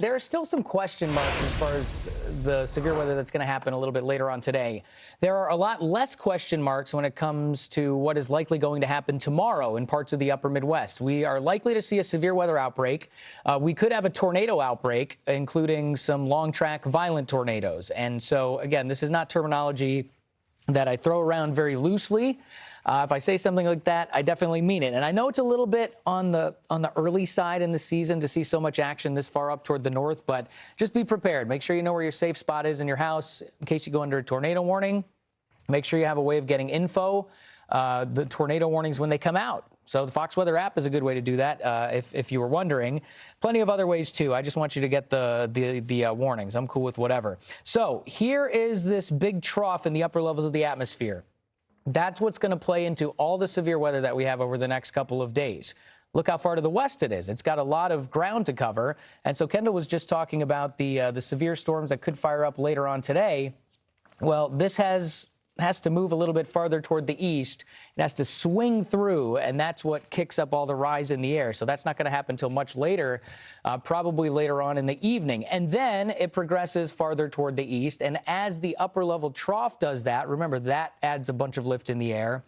There are still some question marks as far as the severe weather that's going to happen a little bit later on today. There are a lot less question marks when it comes to what is likely going to happen tomorrow in parts of the upper Midwest. We are likely to see a severe weather outbreak. We could have a tornado outbreak, including some long track violent tornadoes. And so, again, this is not terminology that I throw around very loosely. If I say something like that, I definitely mean it. And I know it's a little bit on the early side in the season to see so much action this far up toward the north, but just be prepared. Make sure you know where your safe spot is in your house in case you go under a tornado warning. Make sure you have a way of getting info, the tornado warnings when they come out. So the Fox Weather app is a good way to do that, if you were wondering. Plenty of other ways, too. I just want you to get the warnings. I'm cool with whatever. So here is this big trough in the upper levels of the atmosphere. That's what's going to play into all the severe weather that we have over the next couple of days. Look how far to the west it is. It's got a lot of ground to cover. And so Kendall was just talking about the severe storms that could fire up later on today. Well, this has to move a little bit farther toward the east. It has to swing through, and that's what kicks up all the rise in the air. So that's not going to happen until much later, probably later on in the evening. And then it progresses farther toward the east. And as the upper level trough does that, remember that adds a bunch of lift in the air.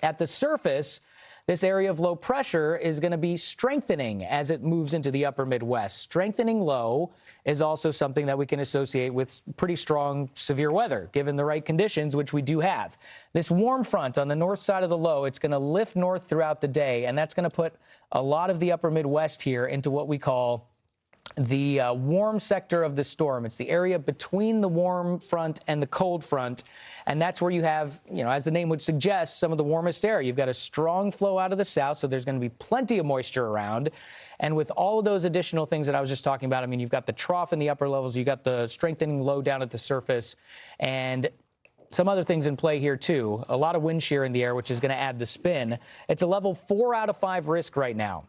At the surface, this area of low pressure is going to be strengthening as it moves into the upper Midwest. Strengthening low is also something that we can associate with pretty strong severe weather, given the right conditions, which we do have. This warm front on the north side of the low, it's going to lift north throughout the day, and that's going to put a lot of the upper Midwest here into what we call the warm sector of the storm. It's the area between the warm front and the cold front. And that's where you have, as the name would suggest, some of the warmest air. You've got a strong flow out of the south, so there's going to be plenty of moisture around. And with all of those additional things that I was just talking about, I mean, you've got the trough in the upper levels, you've got the strengthening low down at the surface, and some other things in play here, too. A lot of wind shear in the air, which is going to add the spin. It's a level 4 out of 5 risk right now.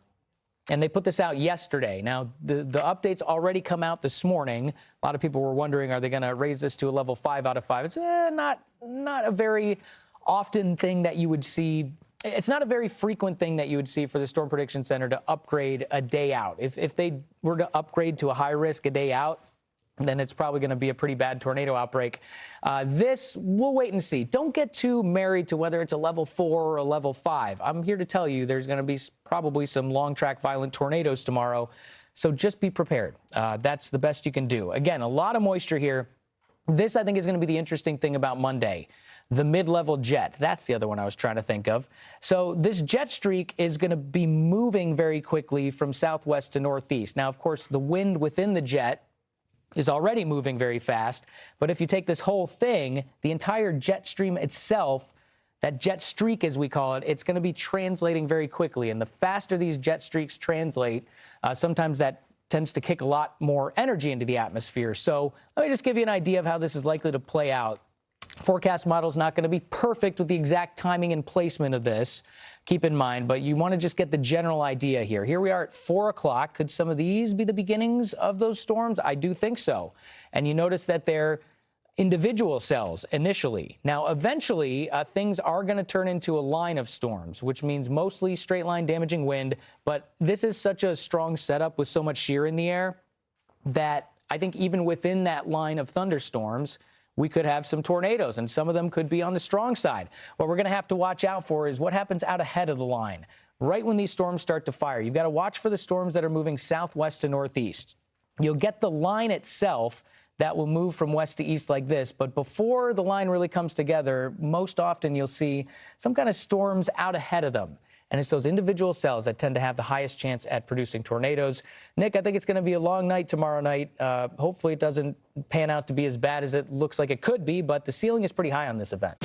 And they put this out yesterday. Now, the updates already come out this morning. A lot of people were wondering, are they going to raise this to a level 5 out of 5? It's not a very often thing that you would see. It's not a very frequent thing that you would see for the Storm Prediction Center to upgrade a day out. If they were to upgrade to a high risk a day out, then it's probably going to be a pretty bad tornado outbreak. This, we'll wait and see. Don't get too married to whether it's a level 4 or a level 5. I'm here to tell you there's going to be probably some long-track violent tornadoes tomorrow, so just be prepared. That's the best you can do. Again, a lot of moisture here. This, I think, is going to be the interesting thing about Monday. The mid-level jet. That's the other one I was trying to think of. So this jet streak is going to be moving very quickly from southwest to northeast. Now, of course, the wind within the jet is already moving very fast. But if you take this whole thing, the entire jet stream itself, that jet streak as we call it, it's going to be translating very quickly. And the faster these jet streaks translate, sometimes that tends to kick a lot more energy into the atmosphere. So let me just give you an idea of how this is likely to play out. Forecast model is not going to be perfect with the exact timing and placement of this, keep in mind, but you want to just get the general idea here. Here we are at 4 o'clock. Could some of these be the beginnings of those storms? I do think so. And you notice that they're individual cells initially. Now, eventually, things are going to turn into a line of storms, which means mostly straight line damaging wind. But this is such a strong setup with so much shear in the air that I think even within that line of thunderstorms, we could have some tornadoes, and some of them could be on the strong side. What we're going to have to watch out for is what happens out ahead of the line. Right when these storms start to fire, you've got to watch for the storms that are moving southwest to northeast. You'll get the line itself that will move from west to east like this, but before the line really comes together, most often you'll see some kind of storms out ahead of them. And it's those individual cells that tend to have the highest chance at producing tornadoes. Nick, I think it's going to be a long night tomorrow night. Hopefully it doesn't pan out to be as bad as it looks like it could be, but the ceiling is pretty high on this event.